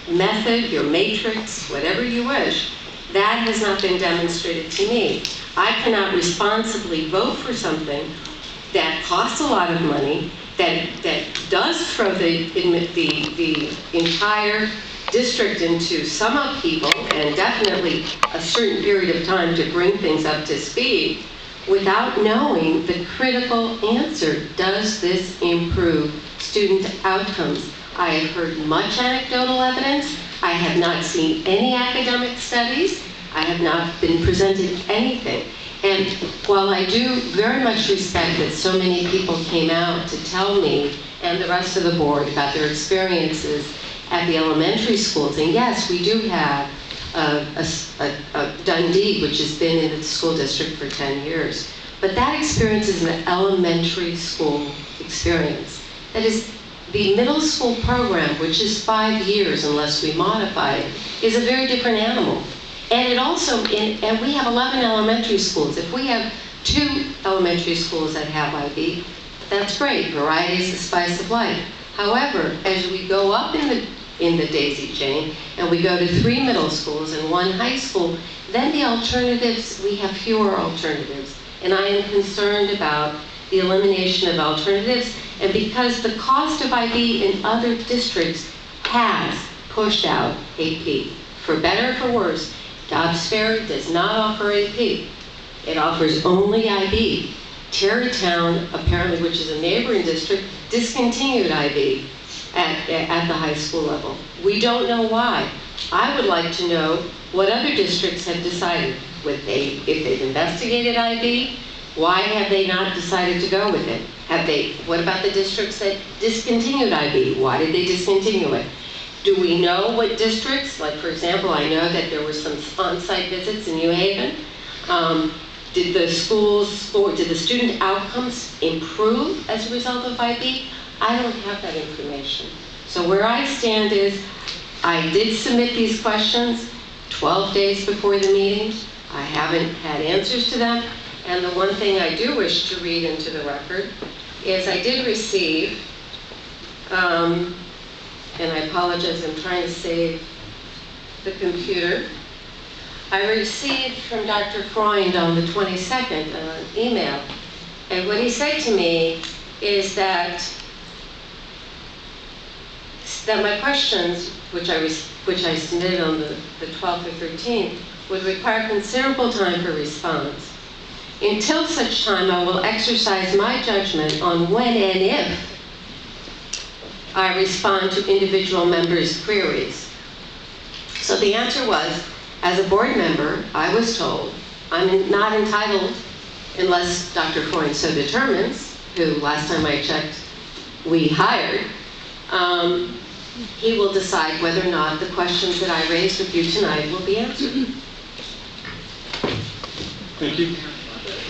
method, your matrix, whatever you wish, that has not been demonstrated to me. I cannot responsibly vote for something that costs a lot of money, that does throw the entire district into some upheaval, and definitely a certain period of time to bring things up to speed, without knowing the critical answer: does this improve student outcomes? I have heard much anecdotal evidence. I have not seen any academic studies. I have not been presented anything. And while I do very much respect that so many people came out to tell me and the rest of the board about their experiences at the elementary schools, and yes, we do have a Dundee, which has been in the school district for 10 years. But that experience is an elementary school experience. That is, the middle school program, which is 5 years unless we modify it, is a very different animal. And it also, and we have 11 elementary schools. If we have 2 elementary schools that have IB, that's great. Variety is the spice of life. However, as we go up in the daisy chain, and we go to 3 middle schools and 1 high school, then the alternatives, we have fewer alternatives. And I am concerned about the elimination of alternatives, and because the cost of IB in other districts has pushed out AP. For better or for worse, Dobbs Ferry does not offer AP. It offers only IB. Tarrytown, apparently, which is a neighboring district, discontinued IB at the high school level. We don't know why. I would like to know what other districts have decided. If they've investigated IB, why have they not decided to go with it? What about the districts that discontinued IB? Why did they discontinue it? Do we know what districts, like for example, I know that there were some on-site visits in New Haven. Did the student outcomes improve as a result of IB? I don't have that information. So where I stand is, I did submit these questions 12 days before the meeting. I haven't had answers to them. And the one thing I do wish to read into the record is I did receive, and I apologize, I'm trying to save the computer. I received from Dr. Freund on the 22nd an email. And what he said to me is that my questions, which I submitted on the 12th or 13th, would require considerable time for response. Until such time, I will exercise my judgment on when and if I respond to individual members' queries. So the answer was, as a board member, I was told, I'm not entitled, unless Dr. Freund so determines, who last time I checked, we hired, he will decide whether or not the questions that I raised with you tonight will be answered. Thank you.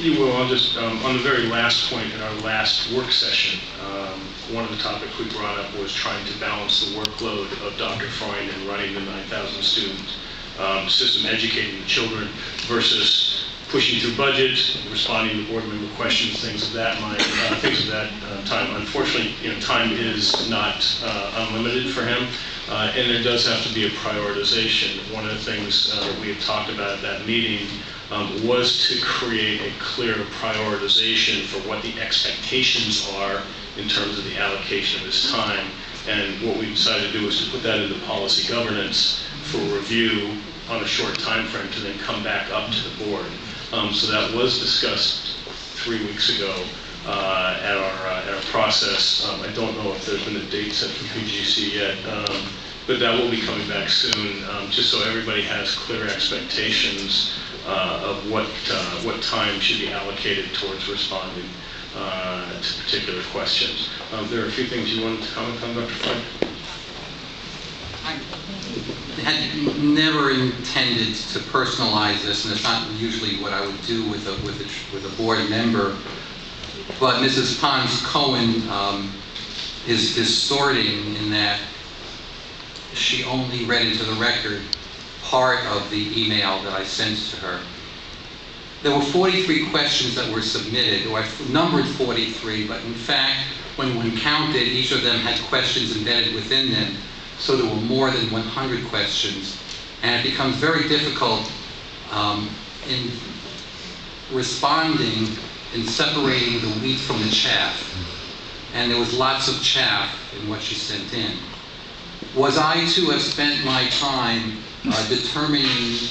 You will. I'll just, on the very last point in our last work session, one of the topics we brought up was trying to balance the workload of Dr. Freund in running the 9,000 student system, educating the children, versus pushing through budget, responding to board member questions, things of that time. Unfortunately, time is not unlimited for him, and there does have to be a prioritization. One of the things that we had talked about at that meeting was to create a clear prioritization for what the expectations are in terms of the allocation of his time. And what we decided to do was to put that into policy governance for review on a short time frame to then come back up to the board. So that was discussed 3 weeks ago at our process. I don't know if there's been a date set for PGC yet, but that will be coming back soon, just so everybody has clear expectations of what time should be allocated towards responding to particular questions. There are a few things you wanted to comment on, Dr. Freund? I had never intended to personalize this, and it's not usually what I would do with a board member. But Mrs. Ponns Cohen is distorting in that she only read into the record part of the email that I sent to her. There were 43 questions that were submitted, or I numbered 43, but in fact, when counted, each of them had questions embedded within them. so there were more than 100 questions, and it becomes very difficult in responding, in separating the wheat from the chaff. And there was lots of chaff in what she sent in. Was I to have spent my time determining,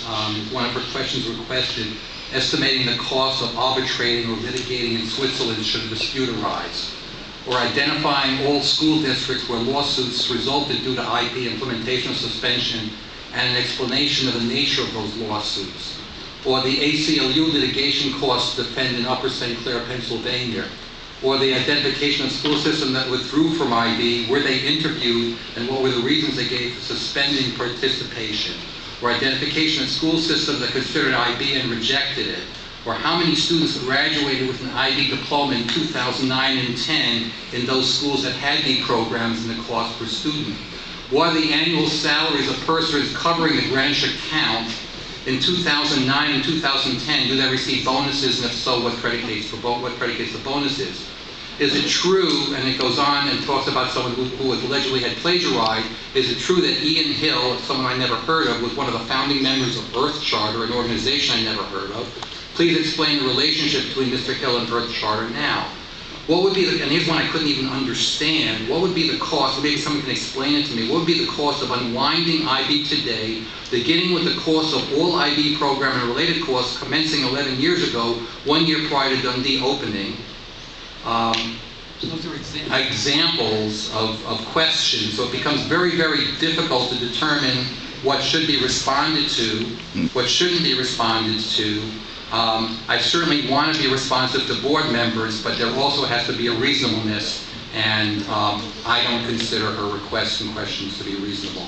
one of her questions requested, estimating the cost of arbitrating or litigating in Switzerland should a dispute arise, or identifying all school districts where lawsuits resulted due to IB implementation or suspension and an explanation of the nature of those lawsuits, or the ACLU litigation costs to defend in Upper St. Clair, Pennsylvania, or the identification of school systems that withdrew from IB, were they interviewed, and what were the reasons they gave for suspending participation, or identification of school systems that considered IB and rejected it, or how many students graduated with an IB diploma in 2009 and 10 in those schools that had the programs and the cost per student. What are the annual salaries of persons covering the Greenwich account in 2009 and 2010? Do they receive bonuses, and if so, what predicates the bonuses? Is it true, and it goes on and talks about someone who allegedly had plagiarized, is it true that Ian Hill, someone I never heard of, was one of the founding members of Earth Charter, an organization I never heard of? Please explain the relationship between Mr. Hill and Earth Charter now. What would be the, and here's one I couldn't even understand, what would be the cost, maybe someone can explain it to me, what would be the cost of unwinding IB today, beginning with the cost of all IB program and related costs commencing 11 years ago, 1 year prior to Dundee opening? Those are examples of questions, so it becomes very, very difficult to determine what should be responded to, what shouldn't be responded to. I certainly want to be responsive to board members, but there also has to be a reasonableness, and I don't consider her requests and questions to be reasonable.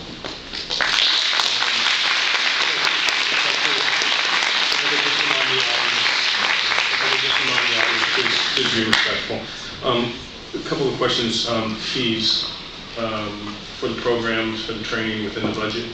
Please be respectful. A couple of questions. Fees for the programs, for the training within the budget.